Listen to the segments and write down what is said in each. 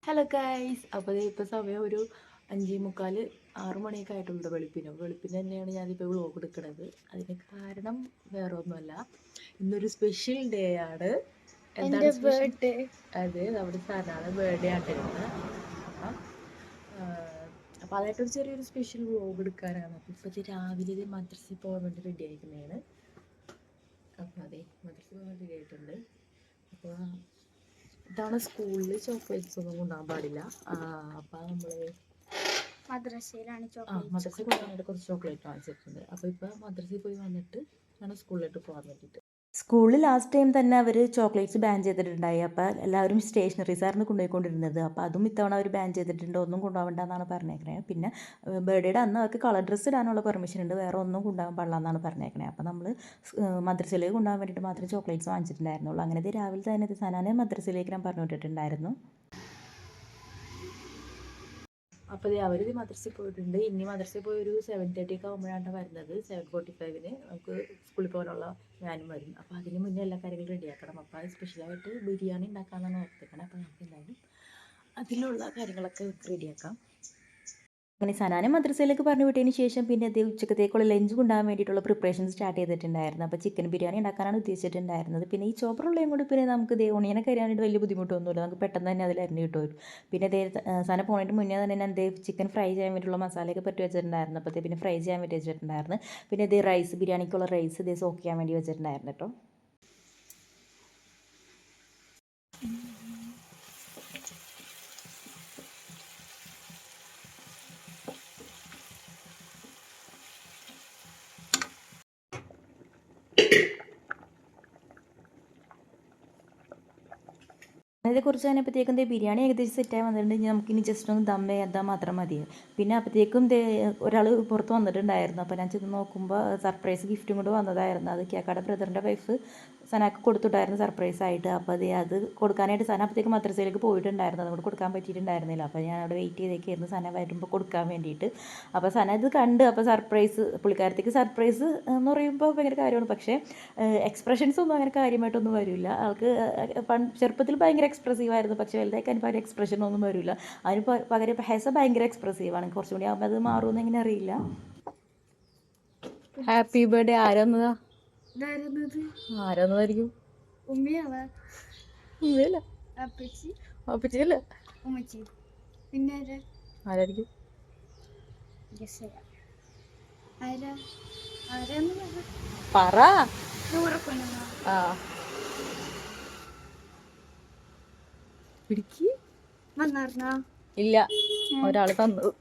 Hello guys, അപ്പോൾ ഇപ്പോൾ സമയം ഒരു 5:45 6 മണിയൊക്കെ ആയിട്ടുണ്ട്. വെളുപ്പിന് തന്നെയാണ് ഞാനിപ്പോൾ വ്ളോഗ് എടുക്കുന്നത്. അതിന് കാരണം വേറെ ഒന്നുമല്ല, ഇന്നൊരു സ്പെഷ്യൽ ഡേ ആണ്. എന്താണ് ബർത്ത്ഡേ? അതെ, നമ്മുടെ സനാണ് ബർത്ത്ഡേ ആയിട്ടിരുന്നത്. അപ്പം അതായിട്ടൊരു ചെറിയൊരു സ്പെഷ്യൽ വ്ളോഗ് എടുക്കാനാണ്. അപ്പോൾ ഇപ്പോഴത്തെ രാവിലെ മദ്രസയിൽ പോകാൻ വേണ്ടി റെഡി ആയിരിക്കുന്നതാണ്. അപ്പോൾ അതെ, മദ്രസയിൽ പോകാൻ വേണ്ടി റെഡി ആയിട്ടുണ്ട്. അപ്പോൾ ഇതാണ് സ്കൂളിൽ ചോക്ലേറ്റ്സ് ഒന്നും കൊണ്ടുപോകാൻ പാടില്ല. അപ്പം നമ്മൾ മദ്രസയിൽ കൊണ്ടുപോകാനായിട്ട് കുറച്ച് ചോക്ലേറ്റ് വാങ്ങിച്ചിട്ടുണ്ട്. അപ്പോൾ ഇപ്പോൾ മദ്രസയിൽ പോയി വന്നിട്ട് വേണം സ്കൂളിലോട്ട് പോകാൻ വേണ്ടിയിട്ട്. സ്കൂളിൽ ലാസ്റ്റ് ടൈം തന്നെ അവർ ചോക്ലേറ്റ്സ് ബാൻ ചെയ്തിട്ടുണ്ടായി. അപ്പോൾ എല്ലാവരും സ്റ്റേഷനറീസായിരുന്നു കൊണ്ടുപോയിക്കൊണ്ടിരുന്നത്. അപ്പോൾ അതും ഇത്തവണ അവർ ബാൻ ചെയ്തിട്ടുണ്ട്. ഒന്നും കൊണ്ടുപോകണ്ടെന്നാണ് പറഞ്ഞേക്കണേ. പിന്നെ ബർത്ത്ഡേയുടെ അന്ന് അവർക്ക് കളർ ഡ്രസ്സ് ഇടാനുള്ള പെർമിഷൻ ഉണ്ട്, വേറെ ഒന്നും കൊണ്ടുപോകാൻ പാടില്ല എന്നാണ് പറഞ്ഞേക്കണേ. അപ്പോൾ നമ്മൾ മദ്രസയിലേക്ക് കൊണ്ടുപോകാൻ വേണ്ടിയിട്ട് മാത്രമേ ചോക്ലേറ്റ്സ് വാങ്ങിച്ചിട്ടുണ്ടായിരുന്നുള്ളൂ. അങ്ങനെ രാവിലെ തന്നെ സനാനെ മദ്രസയിലേക്ക് ഞാൻ പറഞ്ഞു വിട്ടിട്ടുണ്ടായിരുന്നു. അപ്പോൾ അവർ മദ്രസയിൽ പോയിട്ടുണ്ട്. ഇനി മദ്രസയിൽ പോയി ഒരു 7:30 ഒക്കെ ആകുമ്പോഴാണ് വരുന്നത്. 7:45 നമുക്ക് സ്കൂളിൽ പോകാനുള്ള ഞാനും വരും. അപ്പോൾ അതിന് മുന്നേ എല്ലാ കാര്യങ്ങളും റെഡിയാക്കണം. അപ്പോൾ അത് സ്പെഷ്യലായിട്ട് ബിരിയാണി ഉണ്ടാക്കാമെന്നാണ് ഓർത്തിരിക്കണം. അപ്പോൾ നമുക്ക് എന്തായാലും അതിലുള്ള കാര്യങ്ങളൊക്കെ റെഡിയാക്കാം. അങ്ങനെ സനാനെ മദ്രസയിലേക്ക് പറഞ്ഞു വിട്ടതിന് ശേഷം പിന്നെ അദ്ദേഹം ഉച്ചക്കത്തേക്കുള്ള ലഞ്ച് കൊണ്ടുപോകാൻ വേണ്ടിയിട്ടുള്ള പ്രിപ്പറേഷൻ സ്റ്റാർട്ട് ചെയ്തിട്ടുണ്ടായിരുന്നു. അപ്പോൾ ചിക്കൻ ബിരിയാണി ഉണ്ടാക്കാനാണ് ഉദ്ദേശിച്ചിട്ടുണ്ടായിരുന്നത്. പിന്നെ ഈ ചോപ്പറുള്ളതും കൂടി പിന്നെ നമുക്ക് ഓണിയനെ കരിയാനായിട്ട് വലിയ ബുദ്ധിമുട്ടൊന്നുമില്ല, നമുക്ക് പെട്ടെന്ന് തന്നെ അതിൽ അരിഞ്ഞ് കിട്ടും. പിന്നെ സന പോയിട്ട് മുന്നേ തന്നെ ഞാൻ ചിക്കൻ ഫ്രൈ ചെയ്യാൻ വേണ്ടിയിട്ടുള്ള മസാലയൊക്കെ പറ്റി വെച്ചിട്ടുണ്ടായിരുന്നു. അപ്പോൾ പിന്നെ ഫ്രൈ ചെയ്യാൻ വേണ്ടി വെച്ചിട്ടുണ്ടായിരുന്നു. പിന്നെ റൈസ്, ബിരിയാണിക്കുള്ള റൈസ് സോക്ക് ചെയ്യാൻ വേണ്ടി വെച്ചിട്ടുണ്ടായിരുന്നു കേട്ടോ. അതിനെക്കുറിച്ച് അതിനപ്പോഴത്തേക്കും ബിരിയാണി ഏകദേശം സെറ്റായി വന്നിട്ടുണ്ടെങ്കിൽ നമുക്കിനി ജസ്റ്റ് ഒന്ന് ദം ചെയ്താൽ മാത്രം മതി. പിന്നെ അപ്പോഴത്തേക്കും ഒരാൾ പുറത്ത് വന്നിട്ടുണ്ടായിരുന്നു. അപ്പോൾ ഞാൻ ചെന്ന് നോക്കുമ്പോൾ സർപ്രൈസ് ഗിഫ്റ്റും കൊണ്ട് വന്നതായിരുന്നു. അത് കേക്കാടെ ബ്രദറിൻ്റെ വൈഫ് സനാക്ക് കൊടുത്തിട്ടായിരുന്നു സർപ്രൈസായിട്ട്. അപ്പോൾ അത് കൊടുക്കാനായിട്ട് സന അപ്പോഴത്തേക്കും മദ്രസയിലേക്ക് പോയിട്ടുണ്ടായിരുന്നു. അതുകൊണ്ട് കൊടുക്കാൻ പറ്റിയിട്ടുണ്ടായിരുന്നില്ല. അപ്പോൾ ഞാൻ അവിടെ വെയിറ്റ് ചെയ്തേക്കായിരുന്നു സന വരുമ്പോൾ കൊടുക്കാൻ വേണ്ടിയിട്ട്. അപ്പോൾ സന ഇത് കണ്ട്, അപ്പോൾ സർപ്രൈസ് പുള്ളിക്കാരത്തേക്ക് സർപ്രൈസ് എന്ന് പറയുമ്പോൾ ഭയങ്കര കാര്യമാണ്. പക്ഷേ എക്സ്പ്രഷൻസ് ഒന്നും അങ്ങനെ കാര്യമായിട്ടൊന്നും വരില്ല. ആൾക്ക് ചെറുപ്പത്തിൽ ഭയങ്കര എക്സ്പ്രസീവ് ആയിരുന്നു. പക്ഷേ വലുതായിക്കാൻ പകരം എക്സ്പ്രഷനൊന്നും വരില്ല. അതിന് പകരം ഇപ്പോൾ ഹെസ ഭയങ്കര എക്സ്പ്രസീവാണ്. കുറച്ചും കൂടി ആകുമ്പോൾ അത് മാറുമെന്ന് എങ്ങനെ അറിയില്ല. ഹാപ്പി ബർത്ത്ഡേ ആരാന്നതായിരിക്കും? പിന്നെ ആരായിരിക്കും? പറ. പിടിക്ക്. ഇല്ല, ഒരാൾ തന്നത്.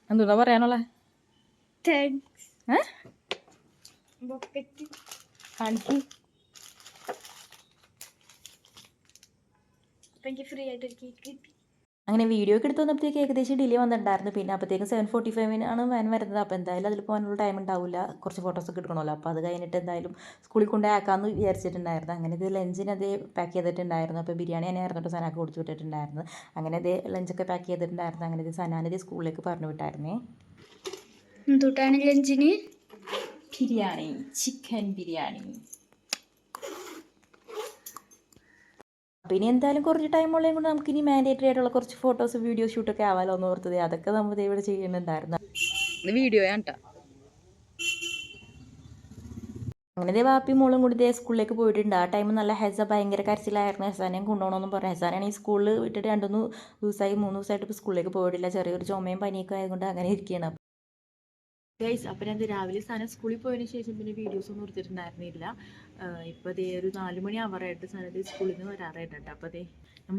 എന്താ പറയാനുള്ള? കാണിക്ക്. ഫ്രീ ആയിട്ടൊരു കേക്ക് കിട്ടി. അങ്ങനെ വീഡിയോ ഒക്കെ എടുത്ത് വന്നപ്പോഴത്തേക്ക് ഏകദേശം ഡിലേ വന്നിട്ടുണ്ടായിരുന്നു. പിന്നെ അപ്പോഴത്തേക്കും 7:45 വാൻ വരുന്നത്. അപ്പോൾ എന്തായാലും അതിൽ പോകാനുള്ള ടൈം ഉണ്ടാവില്ല, കുറച്ച് ഫോട്ടോസൊക്കെ എടുക്കണമല്ലോ. അപ്പോൾ അത് കഴിഞ്ഞിട്ട് എന്തായാലും സ്കൂളിൽ കൊണ്ടാക്കാമെന്ന് വിചാരിച്ചിട്ടുണ്ടായിരുന്നു. അങ്ങനെ ലഞ്ചിന് പാക്ക് ചെയ്തിട്ടുണ്ടായിരുന്നു. അപ്പോൾ ബിരിയാണി തന്നെയായിരുന്നു കേട്ടോ സനാക്ക് കൊടുത്തു വിട്ടിട്ടുണ്ടായിരുന്നു. അങ്ങനെ ലഞ്ചൊക്കെ പാക്ക് ചെയ്തിട്ടുണ്ടായിരുന്നു. അങ്ങനെ സനാനെ സ്കൂളിലേക്ക് പറഞ്ഞു വിട്ടായിരുന്നേ. എന്തുട്ടാണ് ലഞ്ചിന്? ബിരിയാണി, ചിക്കൻ ബിരിയാണി. അപ്പോൾ ഇനി എന്തായാലും കുറച്ച് ടൈമുള്ളതും കൊണ്ട് നമുക്കിനി മാൻഡേറ്ററി ആയിട്ടുള്ള കുറച്ച് ഫോട്ടോസ് വീഡിയോ ഷൂട്ടൊക്കെ ആവാമല്ലോ എന്ന് ഓർത്തത്. അതൊക്കെ നമ്മൾ ഇവിടെ ചെയ്യുന്നുണ്ടായിരുന്നു. വീഡിയോ കേട്ടോ. അങ്ങനെ വാപ്പി മോളും കൂടി സ്കൂളിലേക്ക് പോയിട്ടുണ്ട്. ആ ടൈം നല്ല ഹെസ ഭയങ്കര കരച്ചിലായിരുന്നു. ഹെസാനെയും കൊണ്ടുപോകണമെന്നും പറഞ്ഞു. ഹെസാനാണെങ്കിൽ സ്കൂളിൽ വിട്ടിട്ട് 2-3 ദിവസമായി 3 ദിവസമായിട്ട് ഇപ്പോൾ സ്കൂളിലേക്ക് പോയിട്ടില്ല. ചെറിയൊരു ചുമയും പനിയൊക്കെ ആയതുകൊണ്ട് അങ്ങനെ ഇരിക്കുകയാണ്. ഗൈസ്, അപ്പം ഞാൻ രാവിലെ സാധനം സ്കൂളിൽ പോയതിന് ശേഷം പിന്നെ വീഡിയോസ് ഒന്നും എടുത്തിട്ടുണ്ടായിരുന്നില്ല. ഇപ്പോൾ ഒരു 4 മണി ആവാറായിട്ട് സാധനം സ്കൂളിൽ നിന്ന് വരാറായിട്ടുണ്ട്. അപ്പോൾ ഞാൻ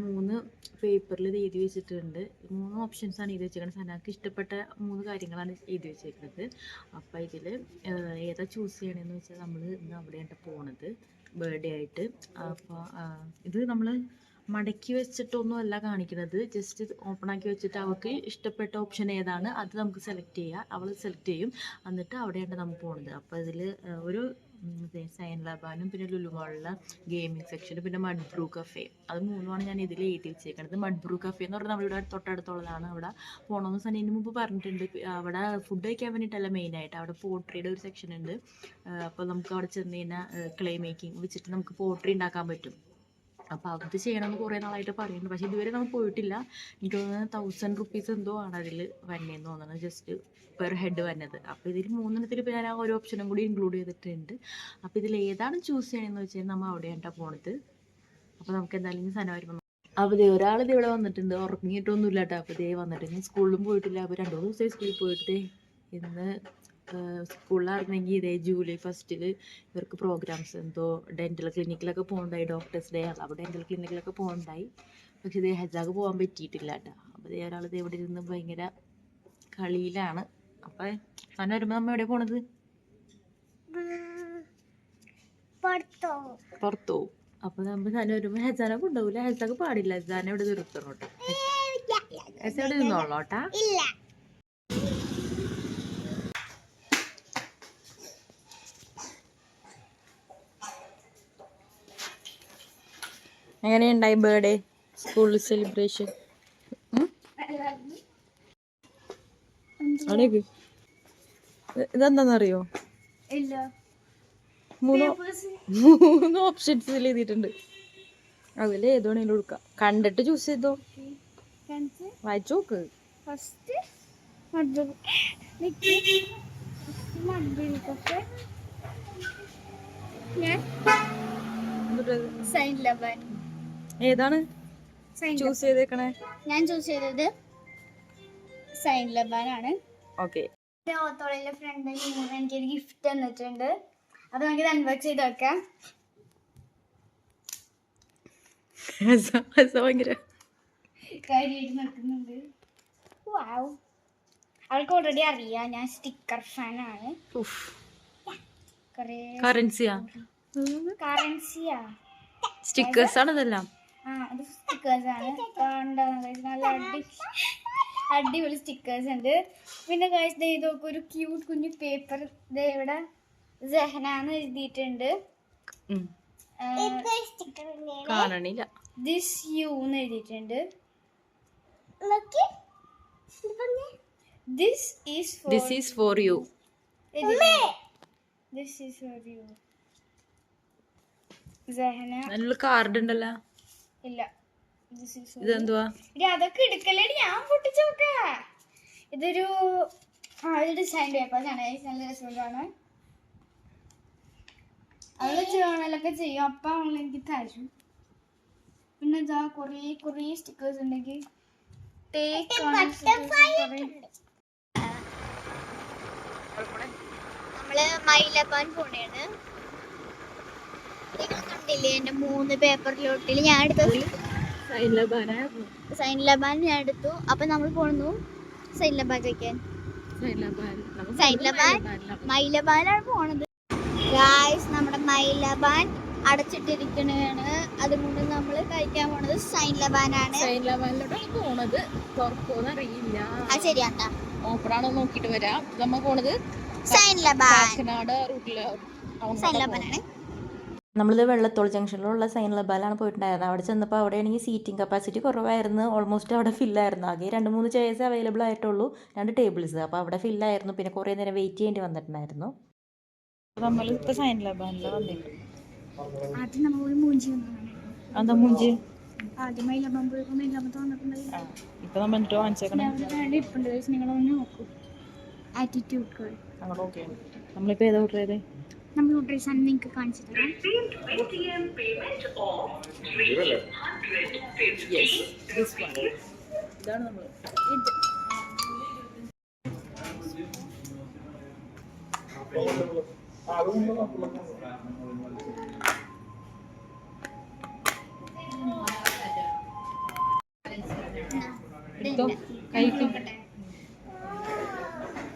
3 പേപ്പറിൽ ഇത് എഴുതി വെച്ചിട്ടുണ്ട്. 3 ഓപ്ഷൻസാണ് എഴുതി വെച്ചേക്കുന്നത്. സനാക്ക് ഇഷ്ടപ്പെട്ട 3 കാര്യങ്ങളാണ് എഴുതി വെച്ചേക്കുന്നത്. അപ്പോൾ ഇതിൽ ഏതാ ചൂസ് ചെയ്യണമെന്ന് വെച്ചാൽ നമ്മൾ ഇന്ന് അവിടെയാണ് പോണത് ബർത്ത്ഡേ ആയിട്ട്. അപ്പോൾ ഇത് നമ്മൾ മടക്കി വെച്ചിട്ടൊന്നും അല്ല കാണിക്കുന്നത്, ജസ്റ്റ് ഓപ്പൺ ആക്കി വെച്ചിട്ട് അവൾക്ക് ഇഷ്ടപ്പെട്ട ഓപ്ഷൻ ഏതാണ് അത് നമുക്ക് സെലക്ട് ചെയ്യാം. അവൾ സെലക്ട് ചെയ്യും, എന്നിട്ട് അവിടെയാണ് നമ്മൾ പോകുന്നത്. അപ്പോൾ ഇതിൽ ഒരു സയൻ ലാബാനും പിന്നെ ലുലുമാളിലെ ഗെയിമിംഗ് സെക്ഷനും പിന്നെ മഡ് ബ്രൂ കഫേ, അത് മൂന്നുമാണ് ഞാൻ ഇതിൽ എഴുതി വെച്ചേക്കുന്നത്. മഡ് ബ്രൂ കഫേ എന്ന് പറഞ്ഞാൽ നമ്മളിവിടെ തൊട്ടടുത്തുള്ളതാണ്. അവിടെ പോകണമെന്ന് സനീന് മുമ്പ് പറഞ്ഞിട്ടുണ്ട്. അവിടെ ഫുഡ് കഴിക്കാൻ വേണ്ടിയിട്ടല്ല മെയിനായിട്ട്, അവിടെ പോട്രിയുടെ ഒരു സെക്ഷൻ ഉണ്ട്. അപ്പോൾ നമുക്ക് അവിടെ ചെന്ന് കഴിഞ്ഞാൽ ക്ലേ മേക്കിംഗ് വെച്ചിട്ട് നമുക്ക് പോട്രി ഉണ്ടാക്കാൻ പറ്റും. അപ്പോൾ അത് ചെയ്യണമെന്ന് കുറേ നാളായിട്ട് പറയുന്നുണ്ട്, പക്ഷേ ഇതുവരെ നമുക്ക് പോയിട്ടില്ല. എനിക്ക് തോന്നുന്നത് 1000 റുപ്പീസ് എന്തോ ആണ് അതിൽ വന്നതെന്ന് തോന്നുന്നത്, ജസ്റ്റ് പെർ ഹെഡ് വന്നത്. അപ്പോൾ ഇതിൽ 3 ഇപ്പോൾ ഞാൻ ആ ഓരോ ഓപ്ഷനും കൂടി ഇൻക്ലൂഡ് ചെയ്തിട്ടുണ്ട്. അപ്പോൾ ഇതിൽ ഏതാണ് ചൂസ് ചെയ്യണമെന്ന് വെച്ചാൽ നമ്മൾ അവിടെയാണ് പോണത്. അപ്പോൾ നമുക്ക് എന്തായാലും സ്ഥലം വരുമ്പോൾ അപ്പോൾ ഒരാൾ ഇവിടെ വന്നിട്ടുണ്ട്, ഉറങ്ങിയിട്ടൊന്നുമില്ല കേട്ടോ. അപ്പോൾ വന്നിട്ട് ഞാൻ സ്കൂളിലും പോയിട്ടില്ല. അപ്പോൾ 2 ദിവസമായി സ്കൂളിൽ പോയിട്ട്. ഇന്ന് സ്കൂളിലായിരുന്നെങ്കിൽ ജൂലൈ 1 ഇവർക്ക് പ്രോഗ്രാംസ് എന്തോ ഡെൻ്റൽ ക്ലിനിക്കിലൊക്കെ പോകുന്നുണ്ടായി, ഡോക്ടേഴ്സ് ഡേ. അപ്പോൾ ഡെൻ്റൽ ക്ലിനിക്കിലൊക്കെ പോകുന്നുണ്ടായി. പക്ഷേ ഹെജാഗ് പോകാൻ പറ്റിയിട്ടില്ല കേട്ടോ. അപ്പോൾ ഒരാൾ ഇവിടെ ഇരുന്ന് ഭയങ്കര കളിയിലാണ്. അപ്പോൾ സാധനം വരുമ്പോൾ നമ്മൾ എവിടെ പോണത്? പുറത്തു പോവും. അപ്പോൾ നമ്മൾ സാധനം വരുമ്പോൾ ഹെജാനെ കൊണ്ടുപോകില്ല. ഹെജാഗ് പാടില്ല, ഹെജാനെ ഇവിടെ നിർത്തണം കേട്ടോ. ഹെജ ഇവിടെ നിന്നോളൂ കേട്ടാ. എങ്ങനെയുണ്ടായി ബർത്ത്ഡേ സ്കൂളിൽ സെലിബ്രേഷൻ? ഇതെന്താന്നറിയോ? മൂന്ന് ഓപ്ഷൻസ് എഴുതിയിട്ടുണ്ട്. അതിൽ ഏതോണെങ്കിലും എടുക്കാം. കണ്ടിട്ട് ചൂസ് ചെയ്തോ, വായിച്ചു നോക്ക്. ഏതാണ് ചൂസ് ചെയ്തേക്കണേ? ഞാൻ ചൂസ് ചെയ്തത് സൈൻ ലബാനാണ്. ഓക്കെ. ഓത്തോളിലെ ഫ്രണ്ട് എനിക്കൊരു ഗിഫ്റ്റ് തന്നിട്ടുണ്ട്. അത് നമുക്ക് അൺബോക്സ് ചെയ്ത് വെക്കാം. ഭയങ്കര കാര്യമായിട്ട് നടക്കുന്നുണ്ട്. വാവ്, അവൾക്ക് ഓൾറെഡി അറിയാം ഞാൻ സ്റ്റിക്കർ ഫാനാണ്. കറൻസിയാ സ്റ്റിക്കേഴ്സ് ആണ് ഇതെല്ലാം. ഇത് സ്റ്റിക്കേഴ്സ് ആണ്. നല്ല അടിപൊളി സ്റ്റിക്കേഴ്സ് ഉണ്ട്. പിന്നെ ഇതൊക്കെ ഒരു ക്യൂട്ട് കുഞ്ഞു പേപ്പർ ഇവിടെ ജഹനാന്ന് എഴുതിയിട്ടുണ്ട്. കാണണില്ല. ദിസ് യു എന്ന് എഴുതിയിട്ടുണ്ട്. This is for you. This is for you. ജഹന നല്ല കാർഡ് ഉണ്ടല്ലോ. ഇല്ല, ഇതെന്തുവാ? അതൊക്കെ എടുക്കല്ലേടി, ഞാൻ പൊട്ടിച്ചോക്ക. ഇതൊരു ഡിസൈൻ പേപ്പേഴ്സ് ആണ്. നല്ല രസമാണ്. അവള് ജേണലൊക്കെ ചെയ്യും. അപ്പൊ അവൾ എനിക്ക് തരും. പിന്നെ ഇതാ കുറേ സ്റ്റിക്കേഴ്സ് ഉണ്ടെങ്കിൽ നമ്മള് മൈലബാൻ പോണേണ്. നിങ്ങൾ കണ്ടില്ലേ എന്റെ 3 പേപ്പറിലോട്ടിൽ ഞാൻ എടുത്തു സൈൻ ലബാൻ ഞാൻ എടുത്തു. അപ്പൊ നമ്മൾ പോണു സൈൻ ലബാൻ കഴിക്കാൻ. സൈൻ ലബാൻ മൈലബാനാണ് പോണത്. ഗായ്സ്, നമ്മുടെ മൈലബാൻ അടച്ചിട്ടിരിക്കണാണ്. അതുകൊണ്ട് നമ്മൾ കഴിക്കാൻ പോണത് സൈൻ ലബാനാണ്. സൈൻ ലബാനിലോട്ടാണ് പോണത്. തുറക്കോന്ന് അറിയില്ല. അത് ശരിയാട്ടാ, ഓപ്പണാണോ നോക്കിട്ട് വരാം. നമ്മ പോണത് സൈൻ ലബാൻ. കാക്കനാട് റൂട്ടില് സൈൻ ലബാനാണ്. നമ്മളിത് വെള്ളത്തോൾ ജംഗ്ഷനിലുള്ള സൈൻ ലബാലാണ് പോയിട്ടുണ്ടായിരുന്നത്. അവിടെ ചെന്നപ്പോൾ അവിടെയാണെങ്കിൽ സീറ്റിംഗ് കപ്പാസിറ്റി കുറവായിരുന്നു. ഓൾമോസ്റ്റ് അവിടെ ഫില്ലായിരുന്നു. ആകെ 2-3 ചെയർസ് അവൈലബിൾ ആയിട്ടുള്ളൂ, 2 ടേബിൾസ്. അപ്പോൾ അവിടെ ഫില്ലായിരുന്നു. പിന്നെ കുറേ നേരം വെയിറ്റ് ചെയ്യേണ്ടി വന്നിട്ടുണ്ടായിരുന്നു. നമ്മളിപ്പോൾ സൈൻ ലബാനിലാണ് വന്നേക്കുന്നത്. ആദ്യം നമ്മൾ മൂഞ്ചി എന്താ മൂഞ്ചി? ആദ്യം മൈലബാൻ പോയപ്പോൾ മൈലബാൻ വന്നിട്ടുണ്ടായിരുന്നു. ഇപ്പം നമ്മൾ എന്നിട്ട് വാങ്ങിച്ചേക്കണം. ഇരിപ്പുണ്ട്. നിങ്ങളൊന്ന് നോക്കൂ. ആറ്റിറ്റ്യൂഡ് നമ്മളിപ്പോൾ ഏതാ ഓർഡർ ചെയ്തേ? നമ്മൾ ഓർഡർ ചെയ്ത് നിങ്ങൾക്ക് കാണിച്ചു തരാം. ഇതാണ് നമ്മൾ. കഴിക്കും.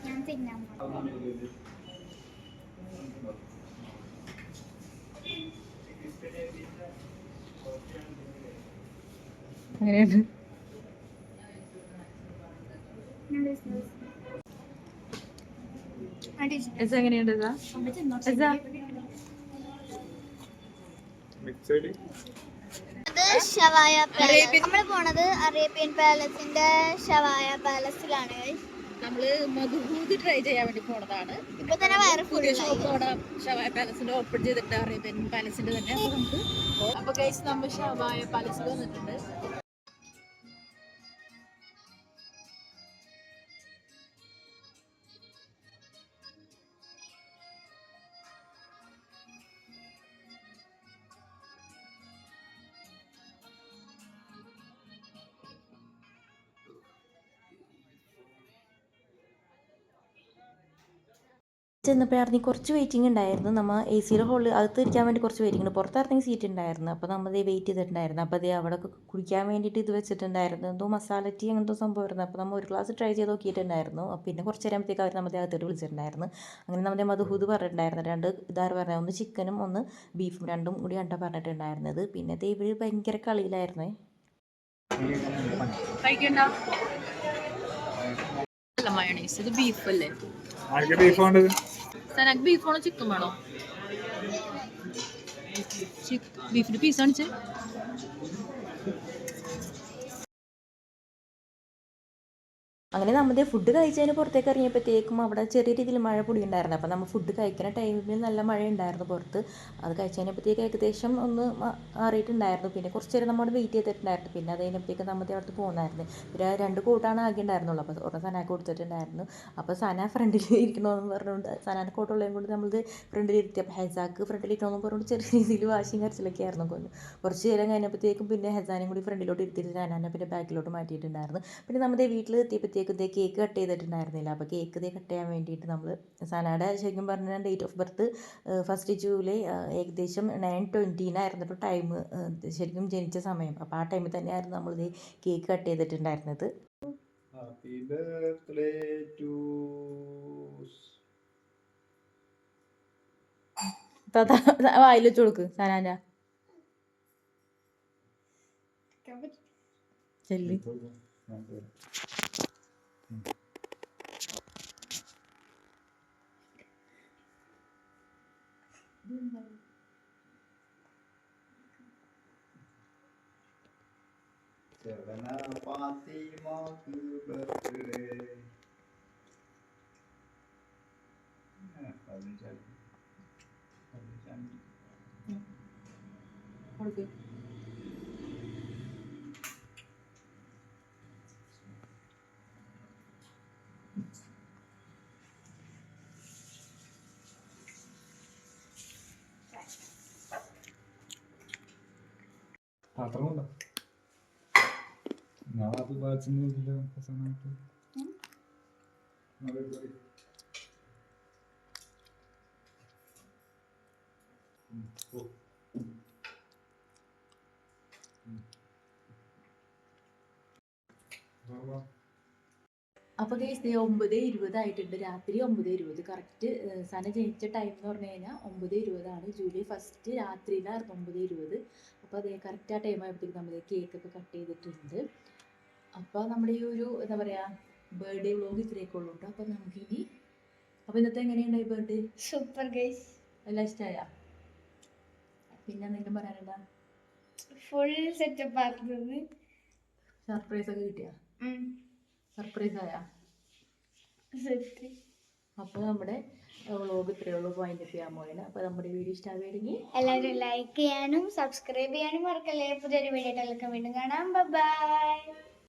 ഞാൻ തിന്നാൻ അങ്ങനെയാണ്. എങ്ങനെയുണ്ട്? ഇത് ഷവായ പാലസ്. നമ്മൾ പോണത് അറേബ്യൻ പാലസിന്റെ ഷവായ പാലസിലാണ്. നമ്മള് മധുഹൂദ് ട്രൈ ചെയ്യാൻ വേണ്ടി പോണതാണ്. ഇപ്പൊ തന്നെ വയറ് പുതിയ ഫുൾ ഷോപ്പ് അവിടെ ഷവായ പാലസിന്റെ ഓപ്പൺ ചെയ്തിട്ട് അറേബ്യൻ പാലസിന്റെ തന്നെ. അപ്പൊ നമുക്ക് അപ്പൊ ഗൈസ് നമ്മൾ ഷവായ പാലസിൽ വന്നിട്ടുണ്ട്. ചെന്നപ്പോഴാണെങ്കിൽ കുറച്ച് വെയിറ്റിംഗ് ഉണ്ടായിരുന്നു. നമ്മൾ എ സിയുടെ ഹോളിൽ അകത്ത് ഇരിക്കാൻ വേണ്ടി കുറച്ച് വെയിറ്റിംഗ് ഉണ്ട്. പുറത്തിറങ്ങി സീറ്റ് ഉണ്ടായിരുന്നു. അപ്പോൾ നമ്മൾ വെയിറ്റ് ചെയ്തിട്ടുണ്ടായിരുന്നു. അപ്പോൾ അവിടെ കുടിക്കാൻ വേണ്ടിയിട്ട് ഇത് വെച്ചിട്ടുണ്ടായിരുന്നു. എന്തോ മസാല ടീ അങ്ങനത്തെ സംഭവമായിരുന്നു. അപ്പോൾ നമ്മൾ ഒരു ഗ്ലാസ് ട്രൈ ചെയ്ത് നോക്കിയിട്ടുണ്ടായിരുന്നു. പിന്നെ കുറച്ച് നേരത്തേക്ക് അവർ നമ്മുടെ അകത്തോട്ട് വിളിച്ചിട്ടുണ്ടായിരുന്നു. അങ്ങനെ നമ്മുടെ മധുഹൂദ് പറഞ്ഞിട്ടുണ്ടായിരുന്നു. 2 ഇതാറ് പറഞ്ഞത്, ഒന്ന് ചിക്കനും ഒന്ന് ബീഫും, രണ്ടും കൂടി കണ്ടാ പറഞ്ഞിട്ടുണ്ടായിരുന്നത്. പിന്നെ ഇവർ ഭയങ്കര കളിയിലായിരുന്നേ. മയോണൈസ് ഇത് ബീഫ് അല്ലേ? ബീഫാണോ ചിക്കൻ വേണോ? ബീഫിന്റെ പീസ് കാണിച്ചേ. അങ്ങനെ നമ്മുടെ ഫുഡ് കഴിച്ചതിന് പുറത്തേക്ക് ഇറങ്ങിയപ്പോഴത്തേക്കും അവിടെ ചെറിയ രീതിയിൽ മഴ പൊടിയുണ്ടായിരുന്നു. അപ്പോൾ നമ്മൾ ഫുഡ് കഴിക്കുന്ന ടൈമിൽ നല്ല മഴ ഉണ്ടായിരുന്നു പുറത്ത്. അത് കഴിച്ചതിനപ്പോഴത്തേക്ക് ഏകദേശം ഒന്ന് മാറിയിട്ടുണ്ടായിരുന്നു. പിന്നെ കുറച്ച് നേരം നമ്മൾ വെയിറ്റ് ചെയ്തിട്ടുണ്ടായിരുന്നു. പിന്നെ അത് കഴിഞ്ഞപ്പോഴത്തേക്ക് നമ്മുടെ അടുത്ത് പോകുന്നായിരുന്നു. പിന്നെ 2 കോട്ടാണ് ആകെ ഉണ്ടായിരുന്നുള്ളൂ. അപ്പോൾ ഒരെണ്ണം സനാക്ക് കൊടുത്തിട്ടുണ്ടായിരുന്നു. അപ്പോൾ സന ഫ്രണ്ടിൽ ഇരിക്കണമെന്ന് പറഞ്ഞുകൊണ്ട് സനാൻ്റെ കോട്ടുള്ളതും കൊണ്ട് നമ്മളിത് ഫ്രണ്ടിലിരുത്തി. അപ്പോൾ ഹെസാക്ക് ഫ്രണ്ടിലിരിക്കണമെന്ന് പറഞ്ഞുകൊണ്ട് ചെറിയ രീതിയിൽ വാശിയും കരച്ചിലൊക്കെ ആയിരുന്നു. കുറച്ച് നേരം കഴിഞ്ഞപ്പോഴത്തേക്കും പിന്നെ ഹെസാനും കൂടി ഫ്രണ്ടിലോട്ട് ഇരുത്തിയിട്ട് സനാനെ പിന്നെ ബാക്കിലോട്ട് മാറ്റിയിട്ടുണ്ടായിരുന്നു. പിന്നെ നമ്മുടെ വീട്ടിൽ എത്തിയപ്പോഴത്തേക്കും കേക്ക് കട്ട് ചെയ്തിട്ടുണ്ടായിരുന്നില്ല. അപ്പോൾ കേക്ക് കട്ട് ചെയ്യാൻ വേണ്ടിയിട്ട് നമ്മൾ സനയുടെ ശരിക്കും പറഞ്ഞാൽ ഡേറ്റ് ഓഫ് ബർത്ത് 1 ജൂലൈ ഏകദേശം 9:20 ടൈം, ശരിക്കും ജനിച്ച സമയം. അപ്പോൾ ആ ടൈമിൽ തന്നെയായിരുന്നു നമ്മളിത് കേക്ക് കട്ട് ചെയ്തിട്ടുണ്ടായിരുന്നത്. Happy birthday to വായിൽ വെച്ച് കൊടുക്ക് സനാൻ്റെ ചെല്ലി. Sevena Fatima happy birthday. പാത്രമുണ്ടോ? ഞാൻ അത് വായിച്ചില്ല അവസാനമായിട്ട്. അപ്പോൾ ഗൈസ് 9:20 ആയിട്ടുണ്ട്. രാത്രി 9:20 കറക്റ്റ്. സന ജനിച്ച ടൈം എന്ന് പറഞ്ഞു കഴിഞ്ഞാൽ 9:20 ജൂലൈ 1 രാത്രിയിലായിരുന്നു 9:20. അപ്പോൾ അതേ കറക്റ്റ് ആ ടൈം ആയപ്പോഴത്തേക്ക് നമ്മൾ കേക്കൊക്കെ കട്ട് ചെയ്തിട്ടുണ്ട്. അപ്പോൾ നമ്മുടെ ഈ ഒരു എന്താ പറയുക ബർത്ത്ഡേ വ്ളോഗ് ഇത്രയൊക്കെ ഉള്ളൂ കേട്ടോ. അപ്പോൾ നമുക്കിനി അപ്പോൾ ഇന്നത്തെ എങ്ങനെയുണ്ടായി ബർത്ത്ഡേ? Super guys. എല്ലാം ഇഷ്ടമായ? പിന്നെ എന്തെങ്കിലും പറയാനുണ്ടാ? ഫുൾ സെറ്റപ്പ് ആക്കുന്നത്. സർപ്രൈസ് ഒക്കെ കിട്ടിയാ? സർപ്രൈസ് ആയാ? അപ്പോൾ നമ്മുടെ വ്ളോഗ് ഇത്രയേ ഉള്ളൂ. പോയിന്റ് ചെയ്യാൻ പോയത്. അപ്പോൾ നമ്മുടെ വീഡിയോ ഇഷ്ടമാവുകയാണെങ്കിൽ എല്ലാവരും ലൈക്ക് ചെയ്യാനും സബ്സ്ക്രൈബ് ചെയ്യാനും മറക്കല്ലേ. പുതിയൊരു വീഡിയോ വീണ്ടും കാണാം. ബൈ.